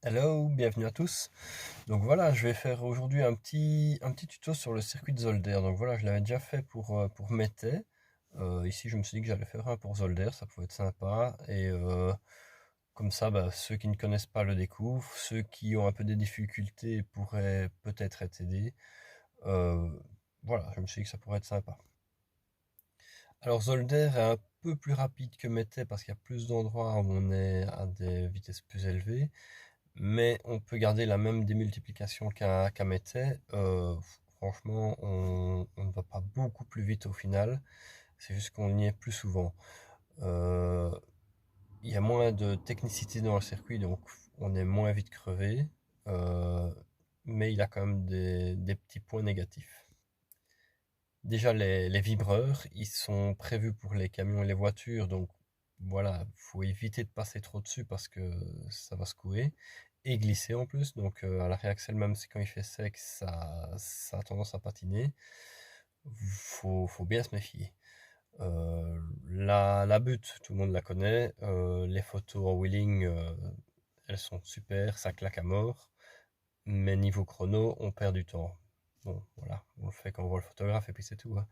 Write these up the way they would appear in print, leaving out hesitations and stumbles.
Hello, bienvenue à tous. Donc voilà, je vais faire aujourd'hui un petit tuto sur le circuit de Zolder. Donc voilà, je l'avais déjà fait pour Mété. Ici, je me suis dit que j'allais faire un pour Zolder, ça pouvait être sympa. Et comme ça, bah, ceux qui ne connaissent pas le découvrent, ceux qui ont un peu des difficultés pourraient peut-être être aidés. Euh, voilà, je me suis dit que ça pourrait être sympa. Alors Zolder est un peu plus rapide que Mété parce qu'il y a plus d'endroits où on est à des vitesses plus élevées. Mais on peut garder la même démultiplication qu'un Mété. Franchement, on ne va pas beaucoup plus vite au final. C'est juste qu'on y est plus souvent. Euh, il y a moins de technicité dans le circuit, donc on est moins vite crevé. Euh, mais il a quand même des petits points négatifs. Déjà, les vibreurs, ils sont prévus pour les camions et les voitures, donc voilà, faut éviter de passer trop dessus parce que ça va secouer et glisser en plus. Donc à l'arrêt axle, même si quand il fait sec, ça a tendance à patiner. Faut bien se méfier. La butte, tout le monde la connaît. Les photos en wheeling, elles sont super, ça claque à mort. Mais niveau chrono, on perd du temps. Bon, voilà, on le fait quand on voit le photographe et puis c'est tout, hein.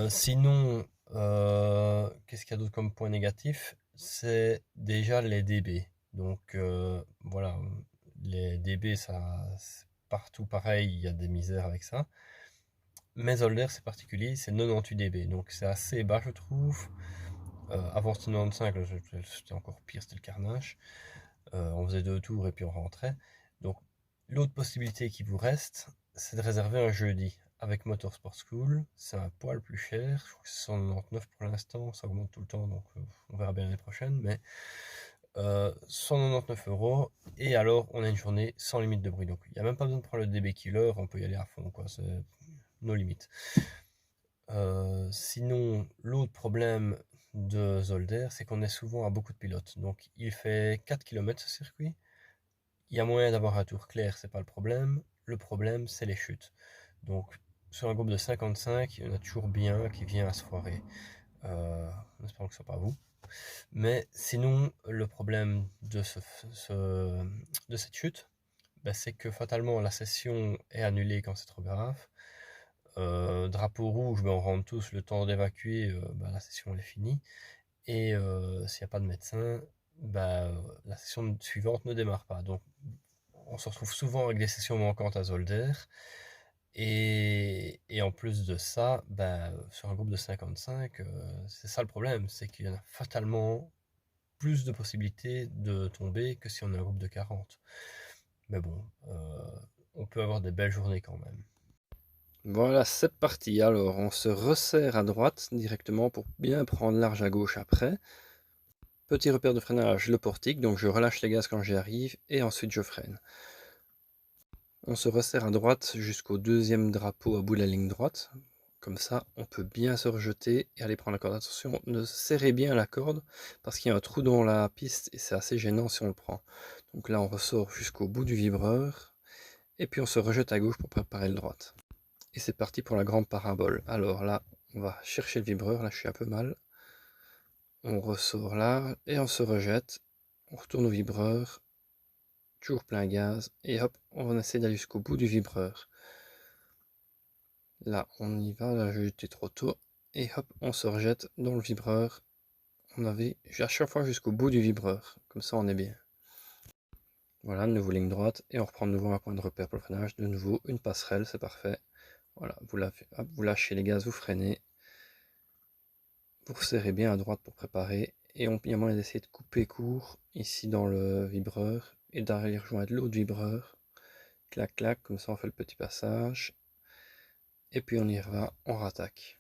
Sinon, qu'est-ce qu'il y a d'autre comme point négatif? C'est déjà les dB. Donc voilà, les dB, ça, c'est partout pareil, il y a des misères avec ça. Mais Zolder, c'est particulier, c'est 98 dB. Donc c'est assez bas, je trouve. Avant c'était 95, là, c'était encore pire, c'était le carnage. On faisait 2 tours et puis on rentrait. Donc l'autre possibilité qui vous reste, c'est de réserver un jeudi avec Motorsport School. C'est un poil plus cher, je crois que c'est 199 pour l'instant, ça augmente tout le temps, donc on verra bien l'année prochaine. Mais 199 € et alors on a une journée sans limite de bruit. Donc il n'y a même pas besoin de prendre le DB Killer, on peut y aller à fond, quoi. C'est nos limites. Sinon, l'autre problème de Zolder, c'est qu'on est souvent à beaucoup de pilotes. Donc il fait 4 km ce circuit. Il y a moyen d'avoir un tour clair, c'est pas le problème. Le problème, c'est les chutes. Donc, sur un groupe de 55, il y en a toujours bien qui vient à se foirer. En espérant que ce soit pas vous. Mais sinon, le problème de cette chute, bah, c'est que fatalement la session est annulée quand c'est trop grave. Drapeau rouge, ben, on rentre tous le temps d'évacuer, bah, la session elle est finie. Et s'il n'y a pas de médecin, bah, la session suivante ne démarre pas. Donc on se retrouve souvent avec des sessions manquantes à Zolder. Et en plus de ça, bah, sur un groupe de 55, c'est ça le problème, c'est qu'il y en a fatalement plus de possibilités de tomber que si on a un groupe de 40. Mais bon, on peut avoir des belles journées quand même. Voilà, c'est parti. Alors, on se resserre à droite directement pour bien prendre large à gauche après. Petit repère de freinage, le portique, donc je relâche les gaz quand j'y arrive et ensuite je freine. On se resserre à droite jusqu'au deuxième drapeau à bout de la ligne droite. Comme ça, on peut bien se rejeter et aller prendre la corde. Attention, ne serrez bien la corde parce qu'il y a un trou dans la piste et c'est assez gênant si on le prend. Donc là, on ressort jusqu'au bout du vibreur et puis on se rejette à gauche pour préparer le droite. Et c'est parti pour la grande parabole. Alors là, on va chercher le vibreur. Là, je suis un peu mal. On ressort là et on se rejette. On retourne au vibreur. Toujours plein gaz. Et hop, on essaie d'aller jusqu'au bout du vibreur. Là, on y va, là j'ai été trop tôt. Et hop, on se rejette dans le vibreur. On avait à chaque fois jusqu'au bout du vibreur. Comme ça, on est bien. Voilà, de nouveau ligne droite. Et on reprend de nouveau un point de repère pour le freinage. De nouveau, une passerelle, c'est parfait. Voilà, vous lâchez les gaz, vous freinez. Vous serrez bien à droite pour préparer. Et il y a moyen d'essayer de couper court ici dans le vibreur. Et d'aller rejoindre l'autre vibreur. Clac, clac, comme ça on fait le petit passage. Et puis on y va, on rattaque.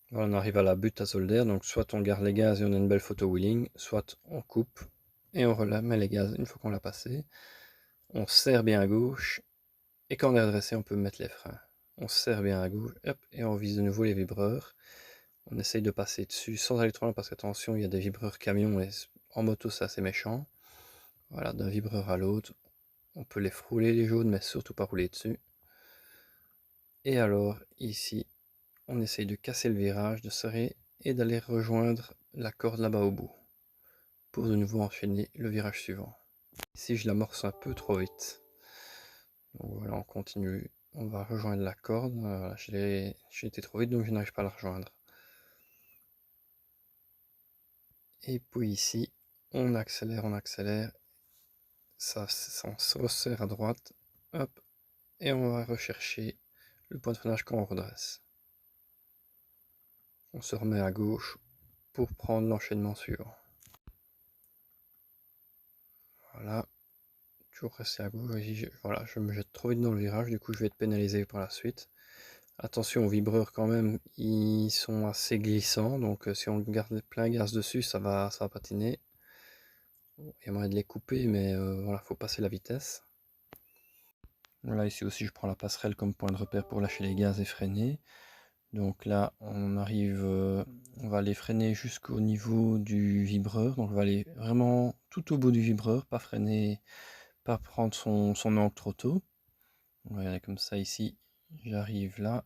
Voilà, on arrive à la butte à Zolder, donc soit on garde les gaz et on a une belle photo wheeling, soit on coupe et on remet les gaz une fois qu'on l'a passé. On serre bien à gauche, et quand on est redressé, on peut mettre les freins. On serre bien à gauche, hop, et on vise de nouveau les vibreurs. On essaye de passer dessus sans aller trop loin, parce qu'attention, il y a des vibreurs camions, et en moto c'est assez méchant. Voilà, d'un vibreur à l'autre, on peut les frôler les jaunes, mais surtout pas rouler dessus. Et alors, ici, on essaye de casser le virage, de serrer et d'aller rejoindre la corde là-bas au bout, pour de nouveau enchaîner le virage suivant. Ici je l'amorce un peu trop vite. Donc voilà, on continue. On va rejoindre la corde. Voilà, j'ai été trop vite donc je n'arrive pas à la rejoindre. Et puis ici, on accélère, ça se resserre à droite, hop, et on va rechercher le point de freinage quand on redresse. On se remet à gauche pour prendre l'enchaînement suivant. Voilà, toujours rester à gauche. Voilà, je me jette trop vite dans le virage, du coup je vais être pénalisé par la suite. Attention aux vibreurs quand même, ils sont assez glissants, donc si on garde plein gaz dessus, ça va patiner. Il y a moyen de les couper, mais voilà, faut passer la vitesse. Là, ici aussi, je prends la passerelle comme point de repère pour lâcher les gaz et freiner. Donc là, on arrive, on va aller freiner jusqu'au niveau du vibreur. Donc on va aller vraiment tout au bout du vibreur, pas freiner, pas prendre son angle trop tôt. On va aller comme ça ici. J'arrive là,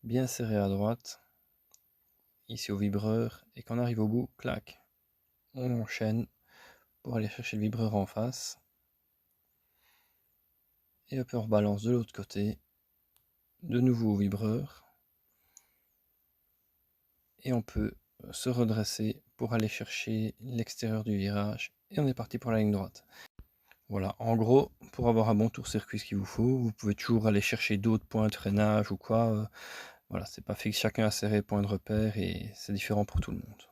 bien serré à droite, ici au vibreur. Et quand on arrive au bout, clac, on enchaîne pour aller chercher le vibreur en face. Et hop, on rebalance de l'autre côté, de nouveau au vibreur. Et on peut se redresser pour aller chercher l'extérieur du virage. Et on est parti pour la ligne droite. Voilà, en gros, pour avoir un bon tour circuit ce qu'il vous faut, vous pouvez toujours aller chercher d'autres points de freinage ou quoi. Voilà, c'est pas fixe, chacun a ses points de repère et c'est différent pour tout le monde.